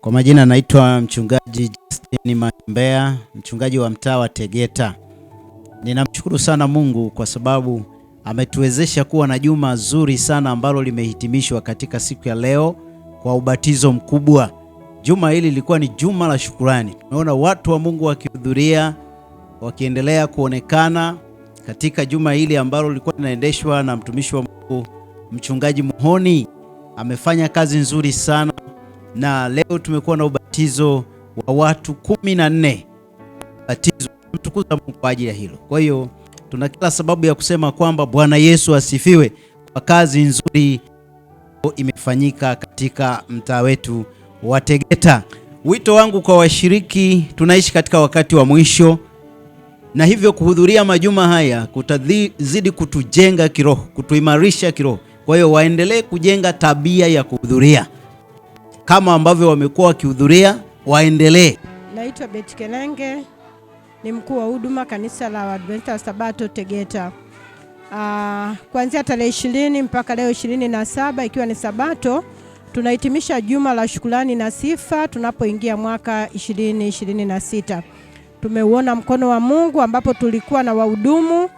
Kwa majina naitwa mchungaji Justin Mambea, mchungaji wa mtaa wa Tegeta. Ninamshukuru sana Mungu kwa sababu ametuwezesha kuwa na juma zuri sana ambalo limehitimishwa katika siku ya leo kwa ubatizo mkubwa. Juma hili lilikuwa ni juma la shukrani. Tumeona watu wa Mungu wakihudhuria, wakiendelea kuonekana katika juma hili ambalo lilikuwa linaendeshwa na mtumishi wa Mungu mchungaji Muhoni. Amefanya kazi nzuri sana, na leo tumekuwa na ubatizo wa watu 14. Ubatizo, mtukuza Mungu kwa ajili ya hilo. Kwa hiyo tuna kila sababu ya kusema kwamba Bwana Yesu asifiwe kwa kazi nzuri imefanyika katika mtaa wetu wa Tegeta. Wito wangu kwa washiriki, tunaishi katika wakati wa mwisho, na hivyo kuhudhuria majuma haya kutazidi kutujenga kiroho, kutuimarisha kiroho. Kwa hiyo waendelee kujenga tabia ya kuhudhuria kama ambavyo wamekuwa wakihudhuria, waendelee. Naitwa Beti Kelenge, ni mkuu wa huduma kanisa la Waadventista wa Sabato Tegeta. Kuanzia tarehe 20 mpaka leo 27 ikiwa ni Sabato, tunahitimisha juma la shukrani na sifa tunapoingia mwaka 2026. Tumeuona mkono wa Mungu ambapo tulikuwa na wahudumu.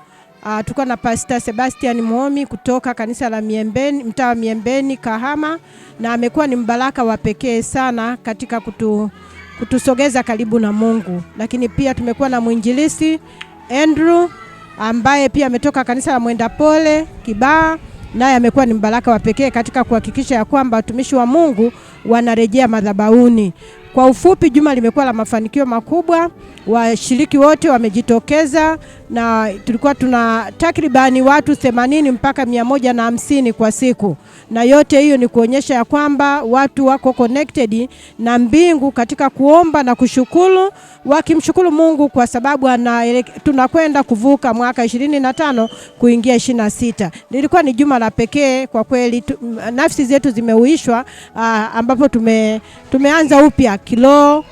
Tulikuwa na Pastor Sebastian Muhomi kutoka kanisa la Miembeni, mtaa wa Miembeni Kahama, na amekuwa ni mbaraka wa pekee sana katika kutusogeza karibu na Mungu. Lakini pia tumekuwa na mwinjilisi Andrew ambaye pia ametoka kanisa la Mwenda Pole Kibaha, naye amekuwa ni mbaraka wa pekee katika kuhakikisha ya kwamba watumishi wa Mungu wanarejea madhabahuni. Kwa ufupi, juma limekuwa la mafanikio makubwa. Washiriki wote wamejitokeza, na tulikuwa tuna takribani watu 80 mpaka 150 kwa siku, na yote hiyo ni kuonyesha ya kwamba watu wako connected na mbingu katika kuomba na kushukuru, wakimshukuru Mungu kwa sababu tunakwenda kuvuka mwaka 25 kuingia 26. Lilikuwa ni juma la pekee kwa kweli. Nafsi zetu zimeuishwa, ambapo tumeanza upya kiroho,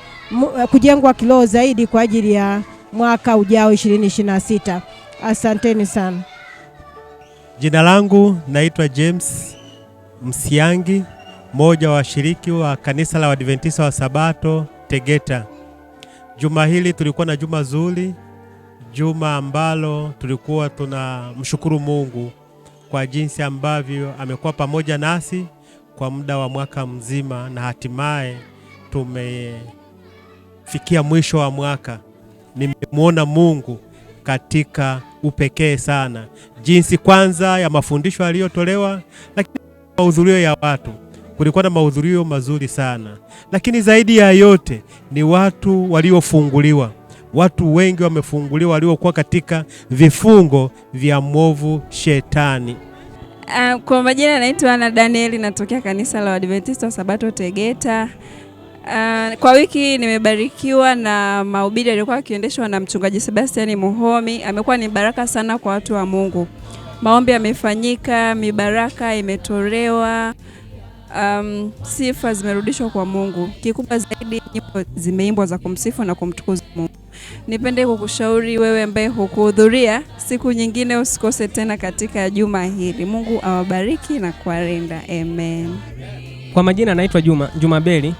kujengwa kiroho zaidi kwa ajili ya mwaka ujao 2026. Asanteni sana. Jina langu naitwa James Msiangi, mmoja wa washiriki wa kanisa la Waadventista wa Sabato Tegeta. Juma hili tulikuwa na juma zuri, juma ambalo tulikuwa tunamshukuru Mungu kwa jinsi ambavyo amekuwa pamoja nasi kwa muda wa mwaka mzima, na hatimaye tumefikia mwisho wa mwaka. Nimemuona Mungu katika upekee sana, jinsi kwanza ya mafundisho yaliyotolewa, lakini mahudhurio ya watu. Kulikuwa na mahudhurio mazuri sana, lakini zaidi ya yote ni watu waliofunguliwa. Watu wengi wamefunguliwa waliokuwa katika vifungo vya mwovu Shetani. Kwa majina naitwa Ana Danieli, natokea kanisa la Waadventista wa Sabato Tegeta. Kwa wiki nimebarikiwa na mahubiri yalikuwa yakiendeshwa na mchungaji Sebastian Muhomi. Amekuwa ni baraka sana kwa watu wa Mungu. Maombi yamefanyika, mibaraka imetolewa, sifa zimerudishwa kwa Mungu. Kikubwa zaidi, nyimbo zimeimbwa za kumsifu na kumtukuza Mungu. Nipende kukushauri wewe ambaye hukuhudhuria, siku nyingine usikose tena katika juma hili. Mungu awabariki na kuwalinda. Amen. Kwa majina naitwa Juma Beli.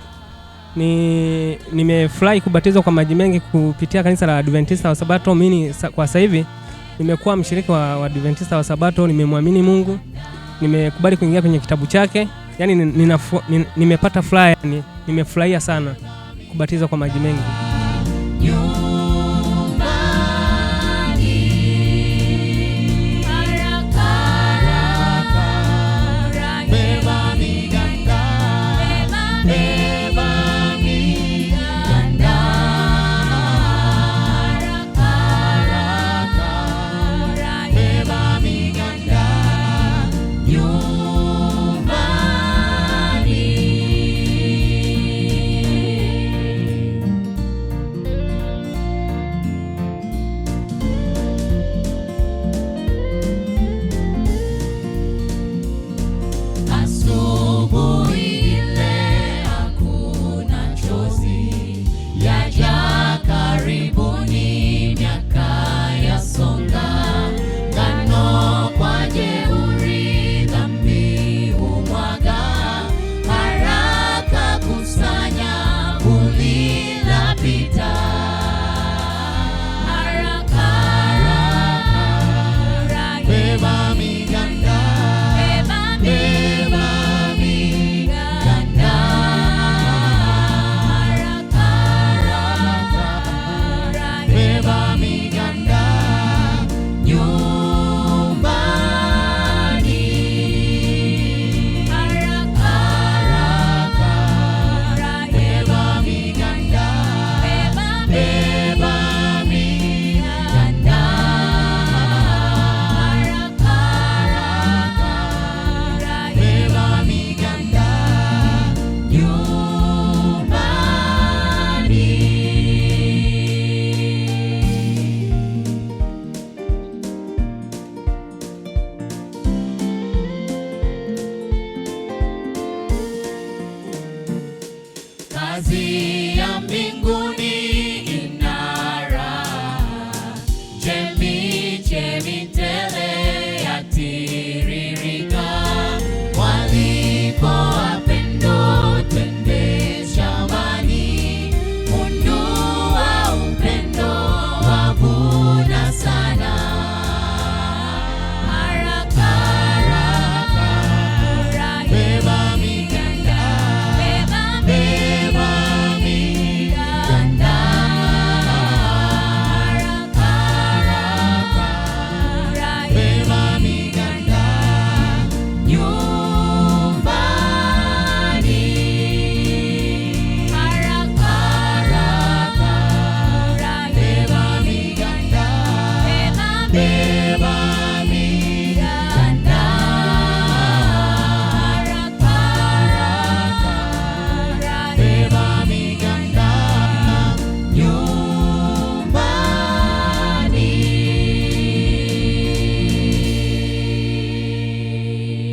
Nimefurahi kubatizwa kwa maji mengi kupitia kanisa la Adventista wa Sabato. Mimi kwa sasa hivi nimekuwa mshiriki wa Adventista wa Sabato, nimemwamini Mungu, nimekubali kuingia kwenye kitabu chake. Yaani nimepata furaha, yani nimefurahia sana kubatizwa kwa maji mengi. pita, haraka haraka, beba miganda, beba miganda, haraka haraka, beba miganda nyumbani, haraka haraka, beba miganda, beba miganda, haraka haraka, beba miganda nyumbani. Kazi ya mbinguni